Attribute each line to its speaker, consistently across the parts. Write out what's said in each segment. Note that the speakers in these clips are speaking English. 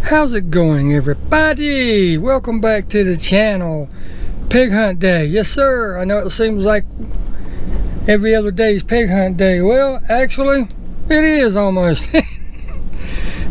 Speaker 1: How's it going, everybody? Welcome back to the channel. Pig hunt day. Yes sir. I know it seems like every other day is pig hunt day. Well, actually it is almost.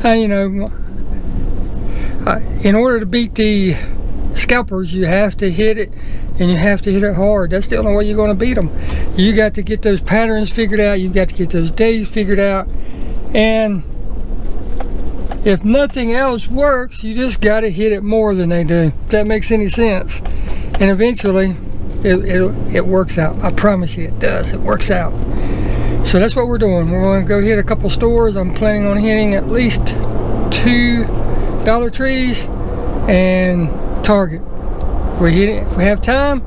Speaker 1: You know, in order to beat the scalpers, you have to hit it, and you have to hit it hard. That's the only way you're going to beat them. You got to get those patterns figured out. You got to get those days figured out, and if nothing else works, you just got to hit it more than they do. If that makes any sense. And eventually it works out. I promise you it does. It works out. So that's what we're doing. We're going to go hit a couple stores. I'm planning on hitting at least 2 Dollar Trees and Target. If we have time,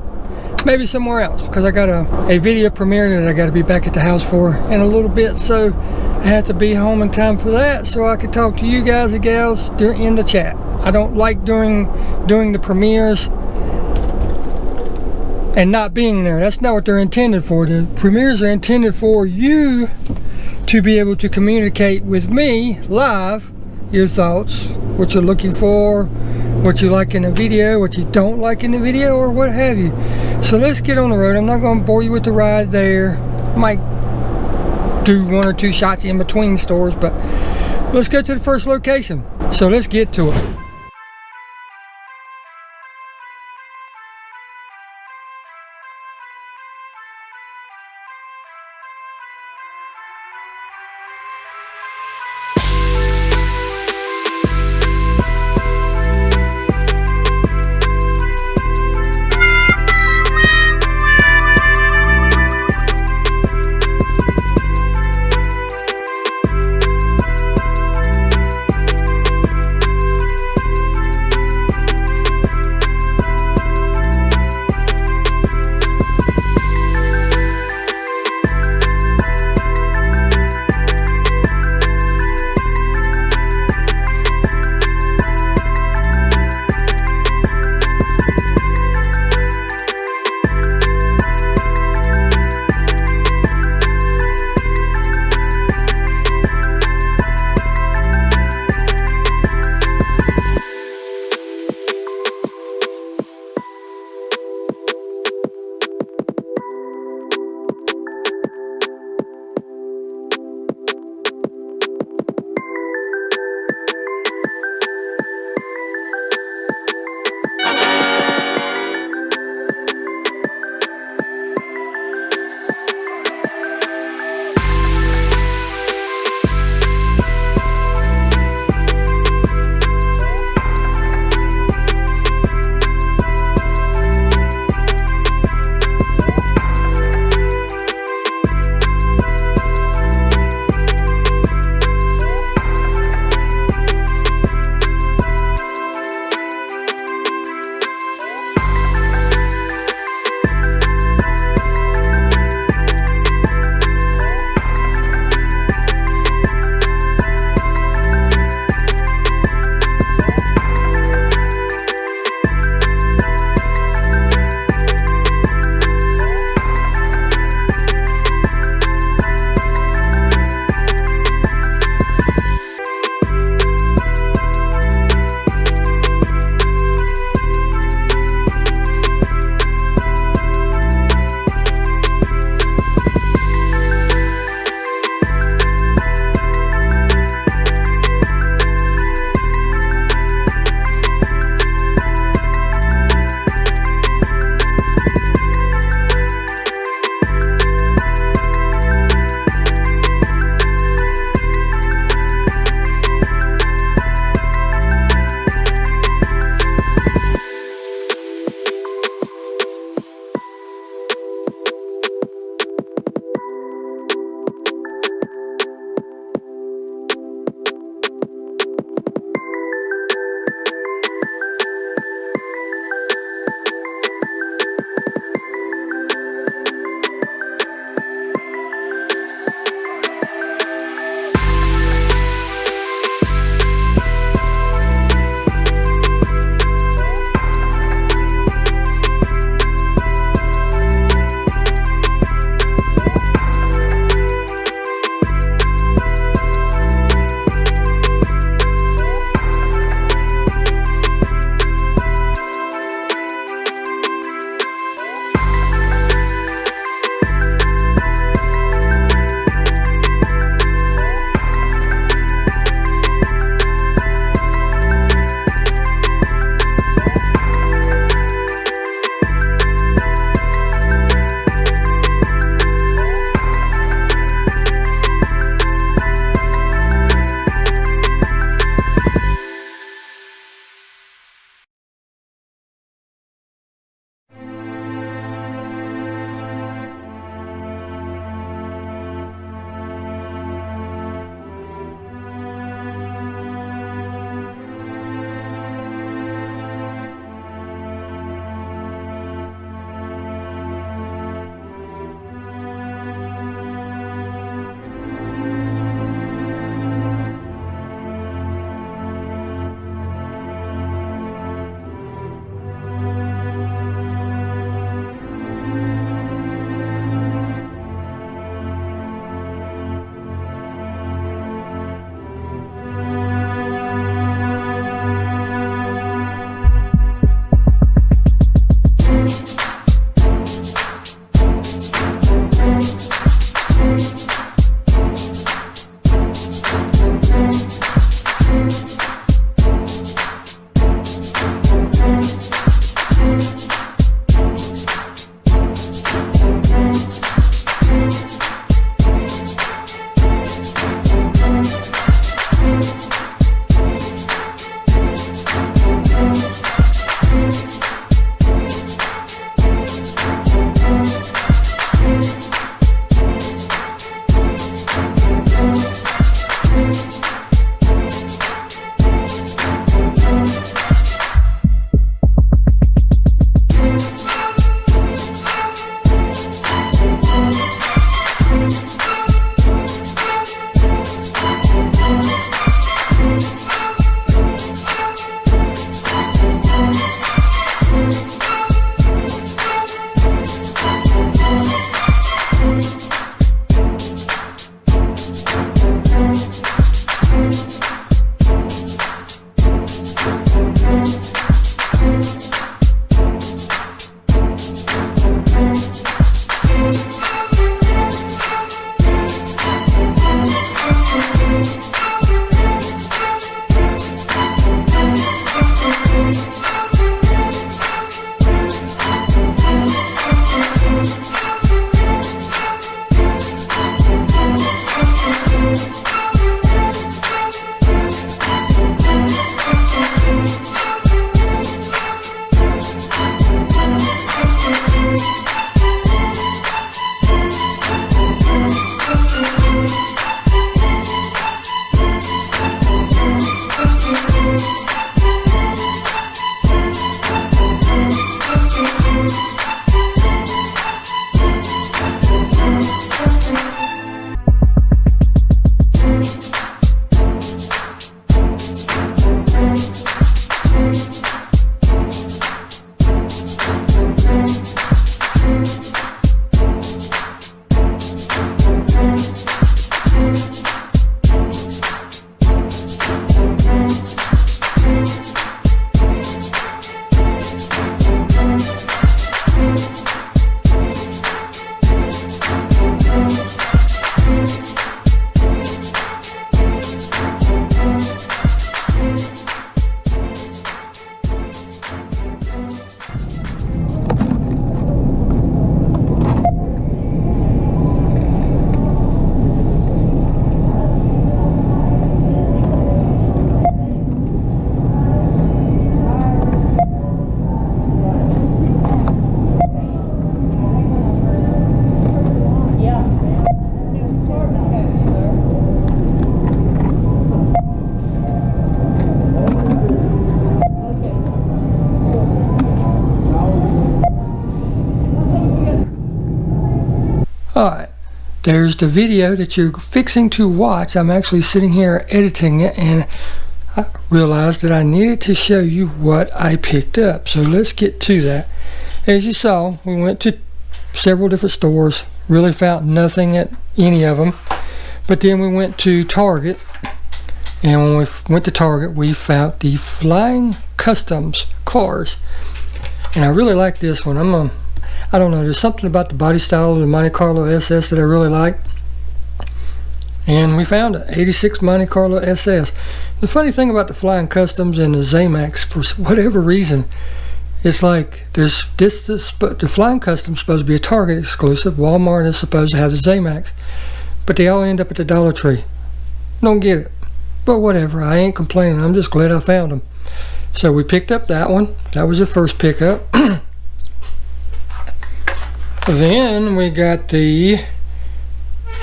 Speaker 1: maybe somewhere else, because I got a video premiere that I got to be back at the house for in a little bit, so I have to be home in time for that so I can talk to you guys and gals in the chat. I don't like doing the premieres and not being there. That's not what they're intended for. The premieres are intended for you to be able to communicate with me live your thoughts, what you're looking for, what you like in the video, what you don't like in the video, or what have you. So let's get on the road. I'm not going to bore you with the ride there. Might do 1 or 2 shots in between stores, but let's go to the first location. So let's get to it. Alright, there's the video that you're fixing to watch. I'm actually sitting here editing it, and I realized that I needed to show you what I picked up. So let's get to that. As you saw, we went to several different stores, really found nothing at any of them. But then we went to Target, and when we went to Target, we found the Flying Customs cars. And I really like this one. I don't know, there's something about the body style of the Monte Carlo SS that I really like. And we found it, 86 Monte Carlo SS. The funny thing about the Flying Customs and the Zamacs, for whatever reason, it's like the Flying Customs is supposed to be a Target exclusive. Walmart is supposed to have the Zamacs, but they all end up at the Dollar Tree. Don't get it, but whatever. I ain't complaining. I'm just glad I found them. So we picked up that one. That was the first pickup. Then we got the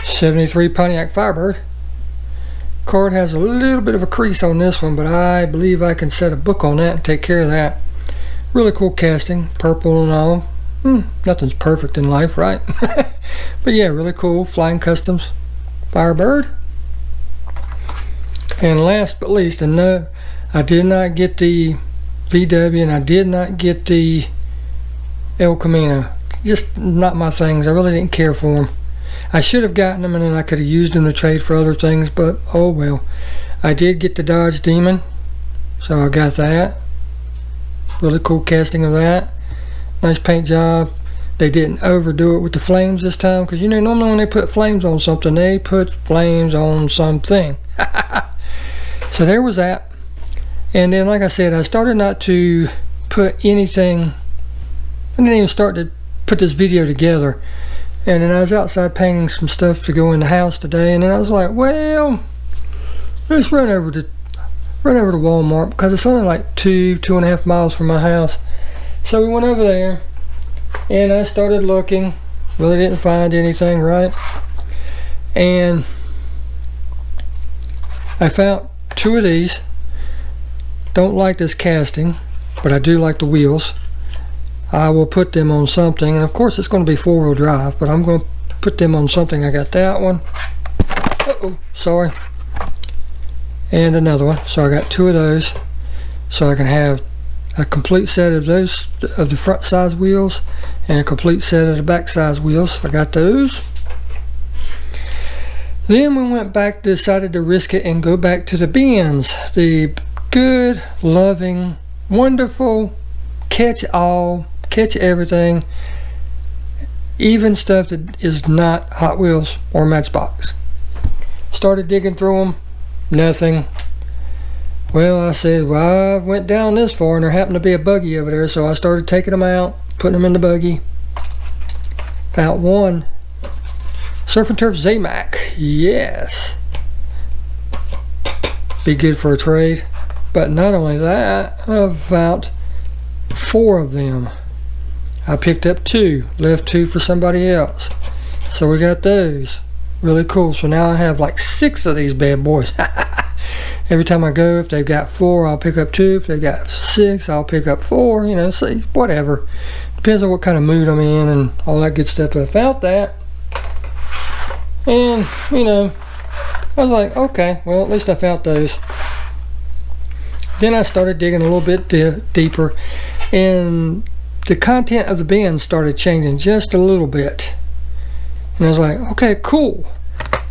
Speaker 1: 73 Pontiac Firebird. Card has a little bit of a crease on this one, but I believe I can set a book on that and take care of that. Really cool casting, purple and all. Nothing's perfect in life, right? But yeah, really cool Flying Customs Firebird. And last but least, and no, I did not get the VW, and I did not get the El Camino. Just not my things. I really didn't care for them. I should have gotten them, and then I could have used them to trade for other things, but oh well. I did get the Dodge Demon, so I got that. Really cool casting of that. Nice paint job. They didn't overdo it with the flames this time, because you know, normally when they put flames on something, they put flames on something. So there was that. And then, like I said, I started not to put anything. I didn't even start to put this video together. And then I was outside painting some stuff to go in the house today, and then I was like, well, let's run over to Walmart, because it's only like 2.5 miles from my house. So we went over there, and I started looking. Really didn't find anything, right? And I found 2 of these. Don't like this casting, but I do like the wheels. I will put them on something, and of course it's going to be 4-wheel drive, but I'm going to put them on something. I got that one. Uh-oh, sorry. And another one. So I got 2 of those, so I can have a complete set of those, of the front size wheels, and a complete set of the back size wheels. I got those. Then we went back, decided to risk it and go back to the bins. The good, loving, wonderful, catch all, catch everything, even stuff that is not Hot Wheels or Matchbox. Started digging through them, nothing. Well, I said, well, I went down this far and there happened to be a buggy over there, so I started taking them out, putting them in the buggy. Found one Surf and Turf Zamac. Yes, be good for a trade. But not only that, I found 4 of them. I picked up 2, left 2 for somebody else. So we got those. Really cool. So now I have like 6 of these bad boys. Every time I go, if they've got 4, I'll pick up 2. If they've got 6, I'll pick up 4. You know, see, whatever. Depends on what kind of mood I'm in and all that good stuff. But I found that. And, you know, I was like, okay, well, at least I found those. Then I started digging a little bit deeper, and the content of the bin started changing just a little bit. And I was like, okay, cool.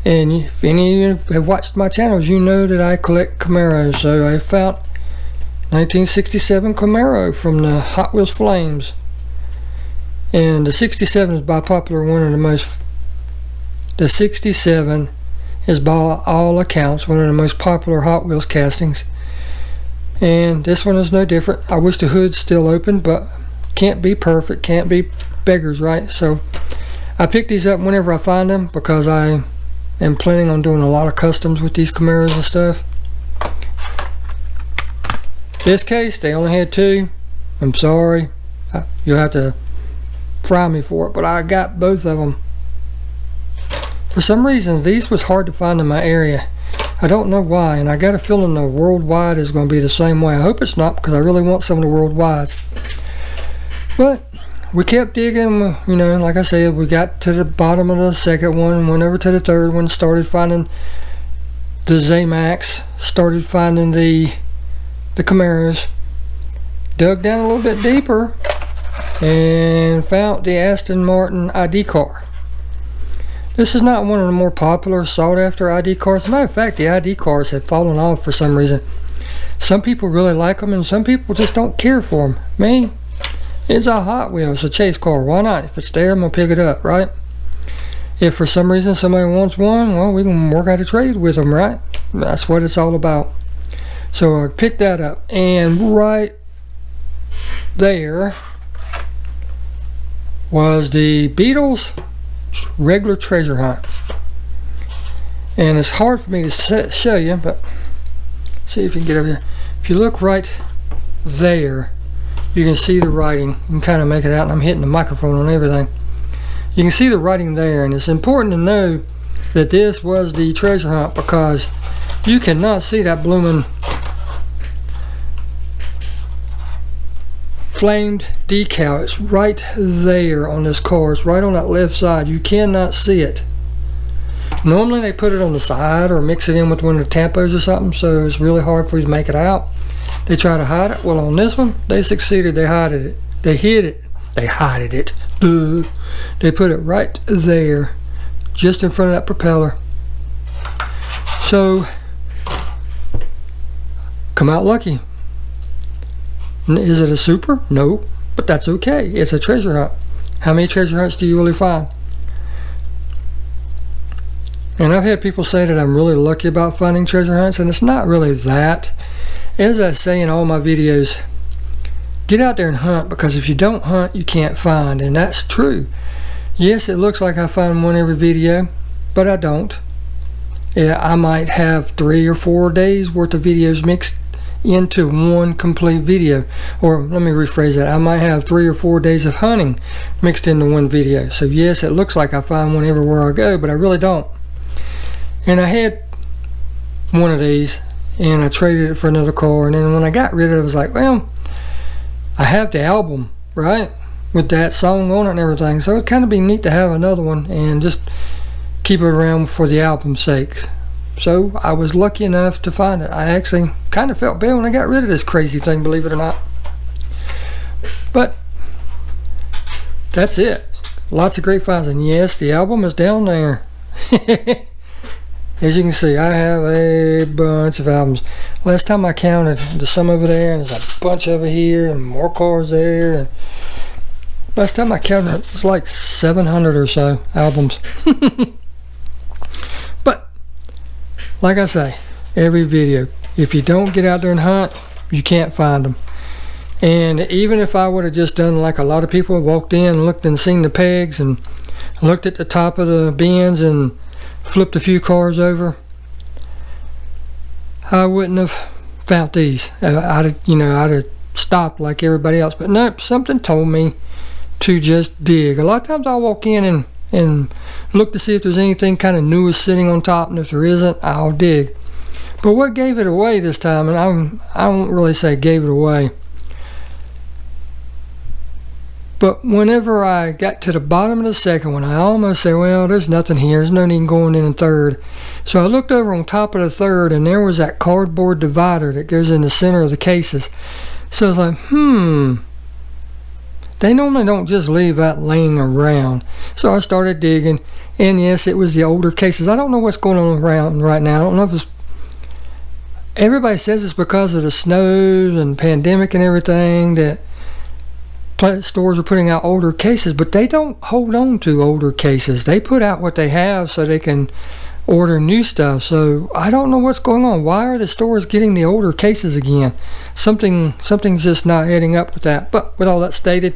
Speaker 1: And if any of you have watched my channels, you know that I collect Camaros. So I found 1967 Camaro from the Hot Wheels Flames. And the 67 is by popular one of the most, the 67 is by all accounts one of the most popular Hot Wheels castings. And this one is no different. I wish the hood's still open, but can't be perfect, can't be beggars, right? So I pick these up whenever I find them, because I am planning on doing a lot of customs with these Camaros and stuff. This case, they only had 2. I'm sorry, you'll have to fry me for it, but I got both of them. For some reason, these was hard to find in my area. I don't know why, and I got a feeling the worldwide is going to be the same way. I hope it's not, because I really want some of the worldwides. But we kept digging, you know, like I said, we got to the bottom of the second one, went over to the third one, started finding the Zamacs, started finding the Camaros, dug down a little bit deeper, and found the Aston Martin ID car. This is not one of the more popular, sought after ID cars. As a matter of fact, the ID cars have fallen off for some reason. Some people really like them, and some people just don't care for them. Me, it's a Hot Wheels, a chase car. Why not? If it's there, I'm gonna pick it up, right? If for some reason somebody wants one, well, we can work out a trade with them, right? That's what it's all about. So I picked that up, and right there was the Beatles regular treasure hunt. And it's hard for me to show you, but see if you can get over here. If you look right there, you can see the writing. You can kind of make it out, and I'm hitting the microphone on everything. You can see the writing there, and it's important to know that this was the treasure hunt, because you cannot see that blooming flamed decal. It's right there on this car. It's right on that left side. You cannot see it. Normally they put it on the side or mix it in with one of the tampos or something, so it's really hard for you to make it out. They try to hide it. Well, on this one, they succeeded. They hid it. They hid it. They hid it. They put it right there, just in front of that propeller. So, come out lucky. Is it a super? No, but that's okay. It's a treasure hunt. How many treasure hunts do you really find? And I've had people say that I'm really lucky about finding treasure hunts, and it's not really that. As I say in all my videos, get out there and hunt, because if you don't hunt, you can't find, and that's true. Yes, it looks like I find one every video, but I don't. Yeah, I might have 3 or 4 days worth of videos mixed into one complete video. Or let me rephrase that, I might have 3 or 4 days of hunting mixed into one video. So yes, it looks like I find one everywhere I go, but I really don't. And I had one of these, and I traded it for another car, and then when I got rid of it, I was like, well, I have the album, right, with that song on it and everything, so it'd kind of be neat to have another one and just keep it around for the album's sake. So I was lucky enough to find it. I actually kind of felt bad when I got rid of this crazy thing, believe it or not. But that's it. Lots of great finds, and yes, the album is down there. As you can see, I have a bunch of albums. Last time I counted, there's some over there, and there's a bunch over here, and more cars there. And last time I counted, it was like 700 or so albums. But like I say, every video, if you don't get out there and hunt, you can't find them. And even if I would have just done like a lot of people, walked in, looked and seen the pegs, and looked at the top of the bins and flipped a few cars over, I wouldn't have found these. I'd have stopped like everybody else. But nope, something told me to just dig. A lot of times I'll walk in and look to see if there's anything kind of new sitting on top, and if there isn't, I'll dig. But what gave it away this time, and I won't really say gave it away, but whenever I got to the bottom of the second one, I almost said, well, there's nothing here, there's no need going in third. So I looked over on top of the third, and there was that cardboard divider that goes in the center of the cases. So I was like, they normally don't just leave that laying around. So I started digging, and yes, it was the older cases. I don't know what's going on around right now. I don't know if it's, everybody says it's because of the snows and pandemic and everything that stores are putting out older cases, but they don't hold on to older cases. They put out what they have so they can order new stuff. So I don't know what's going on. Why are the stores getting the older cases again? Something's just not adding up with that. But with all that stated,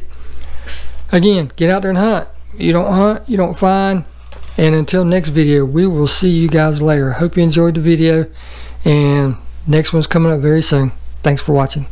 Speaker 1: again, get out there and hunt. You don't hunt, you don't find. And until next video, we will see you guys later. Hope you enjoyed the video, and next one's coming up very soon. Thanks for watching.